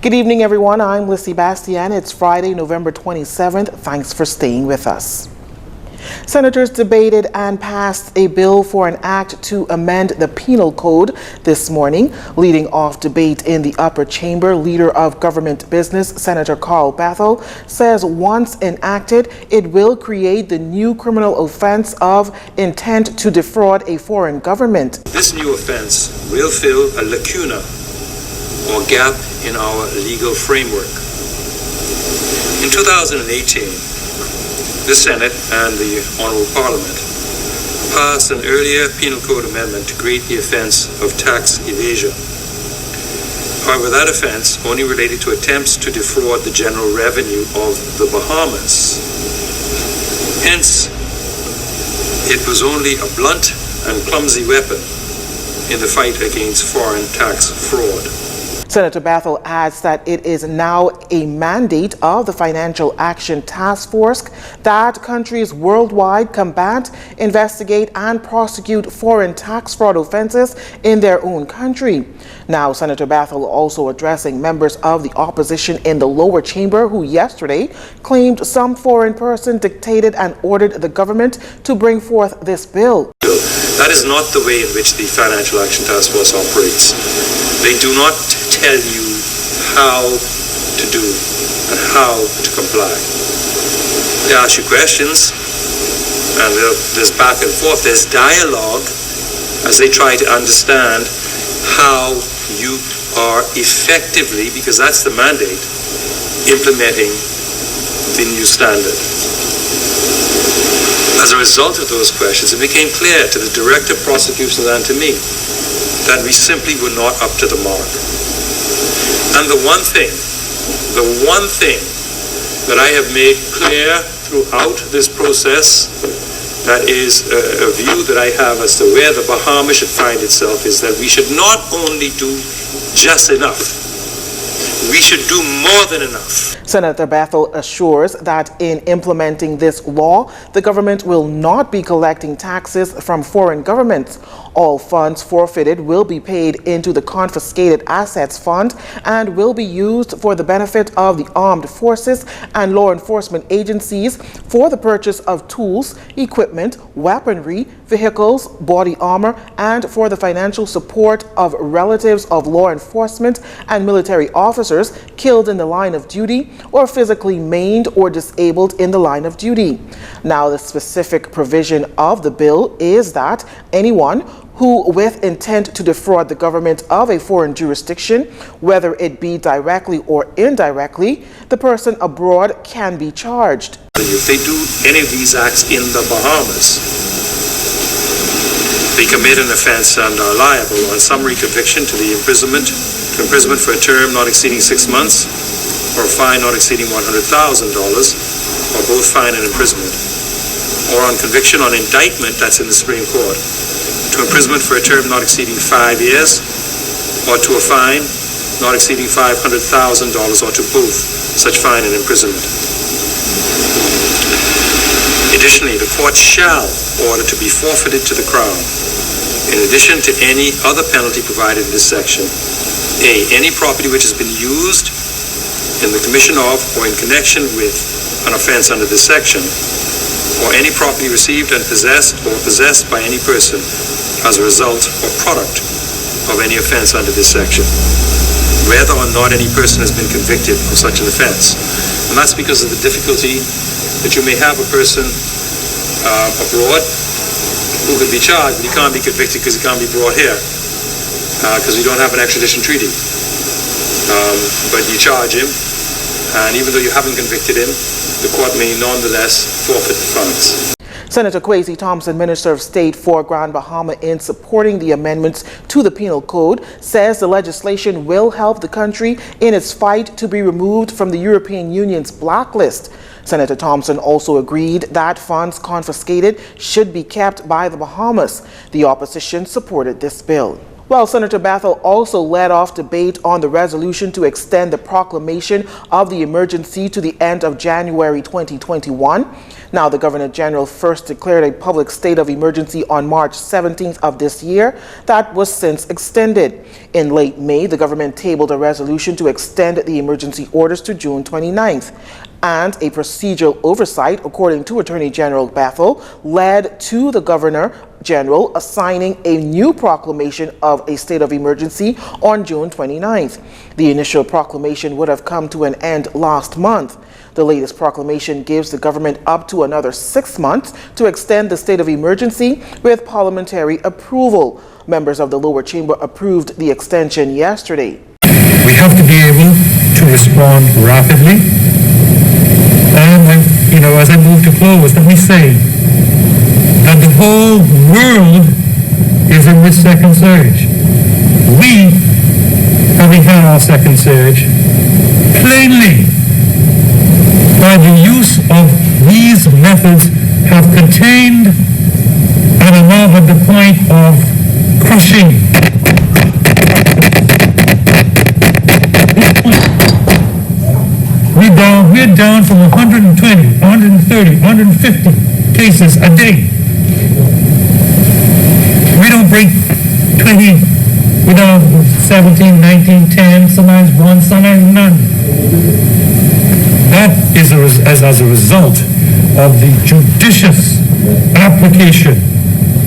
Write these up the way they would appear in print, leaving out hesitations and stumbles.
Good evening, everyone. I'm Lissy Bastian. It's Friday, November 27th. Thanks for staying with us. Senators debated and passed a bill for an act to amend the penal code this morning. Leading off debate in the upper chamber, Leader of Government Business, Senator Carl Bethel, says once enacted, it will create the new criminal offense of intent to defraud a foreign government. This new offense will fill a lacuna or gap in our legal framework. In 2018, the Senate and the Honorable Parliament passed an earlier Penal Code amendment to create the offense of tax evasion. However, that offense only related to attempts to defraud the general revenue of the Bahamas. Hence, it was only a blunt and clumsy weapon in the fight against foreign tax fraud. Senator Bethel adds that it is now a mandate of the Financial Action Task Force that countries worldwide combat, investigate, and prosecute foreign tax fraud offenses in their own country. Now, Senator Bethel also addressing members of the opposition in the lower chamber who yesterday claimed some foreign person dictated and ordered the government to bring forth this bill. That is not the way in which the Financial Action Task Force operates. They do not tell you how to do and how to comply. They ask you questions, and there's back and forth, there's dialogue as they try to understand how you are effectively, because that's the mandate, implementing the new standard. As a result of those questions, it became clear to the Director of Prosecutions and to me that we simply were not up to the mark. And the one thing that I have made clear throughout this process, that is a view that I have as to where the Bahamas should find itself, is that we should not only do just enough, we should do more than enough. Senator Bethel assures that in implementing this law, the government will not be collecting taxes from foreign governments. All funds forfeited will be paid into the confiscated assets fund and will be used for the benefit of the armed forces and law enforcement agencies for the purchase of tools, equipment, weaponry, vehicles, body armor, and for the financial support of relatives of law enforcement and military officers killed in the line of duty or physically maimed or disabled in the line of duty. Now, the specific provision of the bill is that anyone who, with intent to defraud the government of a foreign jurisdiction, whether it be directly or indirectly, the person abroad can be charged. If they do any of these acts in the Bahamas, they commit an offense and are liable on summary conviction to imprisonment for a term not exceeding 6 months, or a fine not exceeding $100,000, or both fine and imprisonment, or on conviction on indictment, that's in the Supreme Court, to imprisonment for a term not exceeding 5 years, or to a fine not exceeding $500,000, or to both such fine and imprisonment. Additionally, the court shall order to be forfeited to the Crown, in addition to any other penalty provided in this section, A, any property which has been used in the commission of or in connection with an offense under this section, or any property received and possessed or possessed by any person as a result or product of any offense under this section, whether or not any person has been convicted of such an offense. And that's because of the difficulty that you may have a person abroad who could be charged, but he can't be convicted because he can't be brought here because we don't have an extradition treaty. But you charge him, and even though you haven't convicted him, the court may nonetheless forfeit the funds. Senator Kwesi Thompson, Minister of State for Grand Bahama, in supporting the amendments to the Penal Code, says the legislation will help the country in its fight to be removed from the European Union's blacklist. Senator Thompson also agreed that funds confiscated should be kept by the Bahamas. The opposition supported this bill. Well, Senator Bethel also led off debate on the resolution to extend the proclamation of the emergency to the end of January 2021. Now, the Governor General first declared a public state of emergency on March 17th of this year that was since extended. In late May, the government tabled a resolution to extend the emergency orders to June 29th. And a procedural oversight, according to Attorney General Bethel, led to the Governor General assigning a new proclamation of a state of emergency on June 29th. The initial proclamation would have come to an end last month. The latest proclamation gives the government up to another 6 months to extend the state of emergency with parliamentary approval. Members of the lower chamber approved the extension yesterday. We have to be able to respond rapidly. And, as I move to close, let me say that the whole world is in this second surge. We, having had our second surge, plainly, by the use of these methods, have contained and are now at the point of crushing. We're down from 120, 130, 150 cases a day. We don't break 20 without 17, 19, 10, sometimes one, sometimes none. That is as a result of the judicious application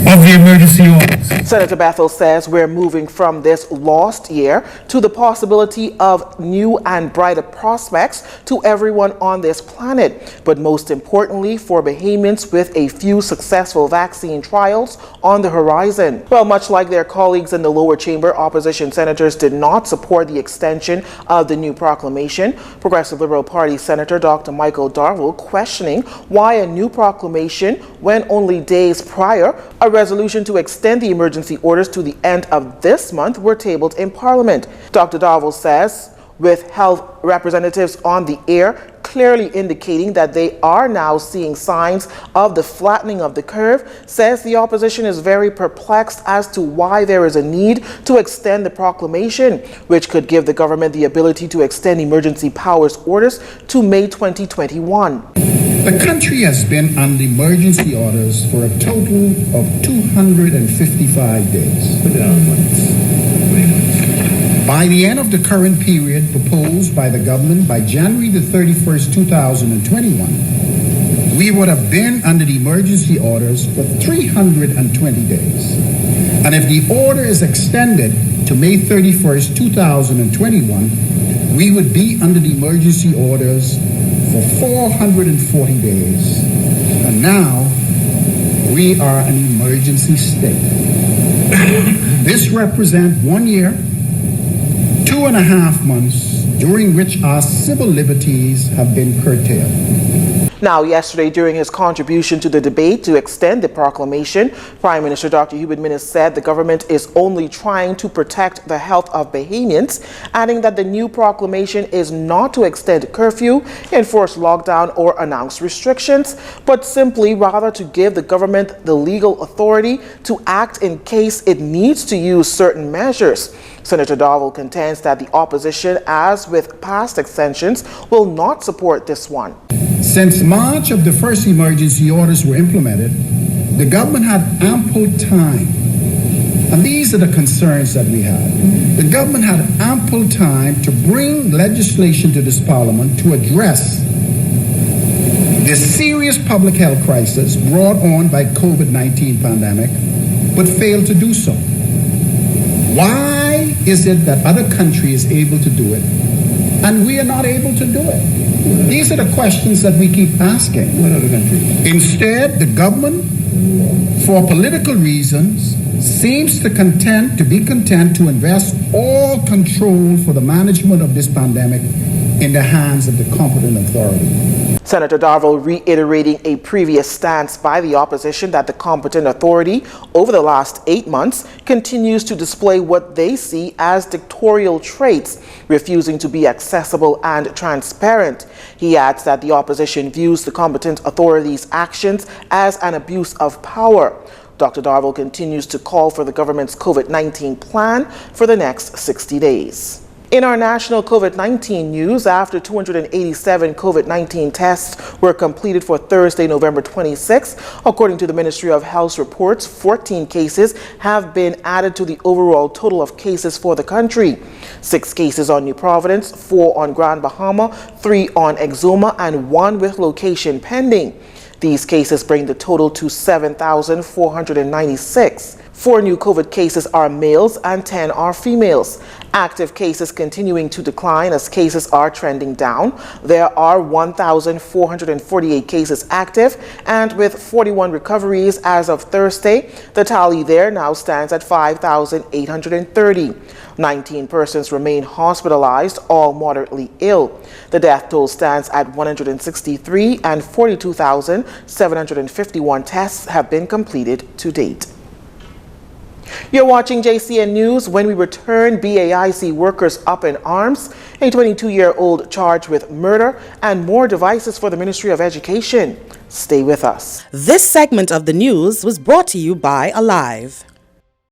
of the emergency orders. Senator Bethel says we're moving from this lost year to the possibility of new and brighter prospects to everyone on this planet, but most importantly for Bahamians with a few successful vaccine trials on the horizon. Well, much like their colleagues in the lower chamber, opposition senators did not support the extension of the new proclamation. Progressive Liberal Party Senator Dr. Michael Darville questioning why a new proclamation when only days prior a resolution to extend the emergency orders to the end of this month were tabled in Parliament. Dr. Darville says, with health representatives on the air clearly indicating that they are now seeing signs of the flattening of the curve, says the opposition is very perplexed as to why there is a need to extend the proclamation, which could give the government the ability to extend emergency powers orders to May 2021. The country has been under emergency orders for a total of 255 days. By the end of the current period proposed by the government by January the 31st, 2021, we would have been under the emergency orders for 320 days. And if the order is extended to May 31st, 2021, we would be under the emergency orders for 440 days. And now we are an emergency state. This represents 1 year, 2.5 months during which our civil liberties have been curtailed. Now, yesterday, during his contribution to the debate to extend the proclamation, Prime Minister Dr. Hubert Minnis said the government is only trying to protect the health of Bahamians, adding that the new proclamation is not to extend curfew, enforce lockdown, or announce restrictions, but simply rather to give the government the legal authority to act in case it needs to use certain measures. Senator Darville contends that the opposition, as with past extensions, will not support this one. Since March of the first emergency orders were implemented, the government had ample time. And these are the concerns that we had. The government had ample time to bring legislation to this parliament to address the serious public health crisis brought on by COVID-19 pandemic, but failed to do so. Why is it that other countries are able to do it and we are not able to do it? These are the questions that we keep asking. What other countries? Instead, the government, for political reasons, seems to be content to invest all control for the management of this pandemic in the hands of the competent authority. Senator Darville reiterating a previous stance by the opposition that the competent authority over the last 8 months continues to display what they see as dictatorial traits, refusing to be accessible and transparent. He adds that the opposition views the competent authority's actions as an abuse of power. Dr. Darville continues to call for the government's COVID-19 plan for the next 60 days. In our national COVID-19 news, after 287 COVID-19 tests were completed for Thursday, November 26, according to the Ministry of Health reports, 14 cases have been added to the overall total of cases for the country. 6 cases on New Providence, 4 on Grand Bahama, 3 on Exuma, and 1 with location pending. These cases bring the total to 7,496. 4 new COVID cases are males and 10 are females. Active cases continuing to decline as cases are trending down. There are 1,448 cases active, and with 41 recoveries as of Thursday, the tally there now stands at 5,830. 19 persons remain hospitalized, all moderately ill. The death toll stands at 163, and 42,751 tests have been completed to date. You're watching JCN News. When we return, BAIC workers up in arms, a 22-year-old charged with murder, and more devices for the Ministry of Education. Stay with us. This segment of the news was brought to you by Alive.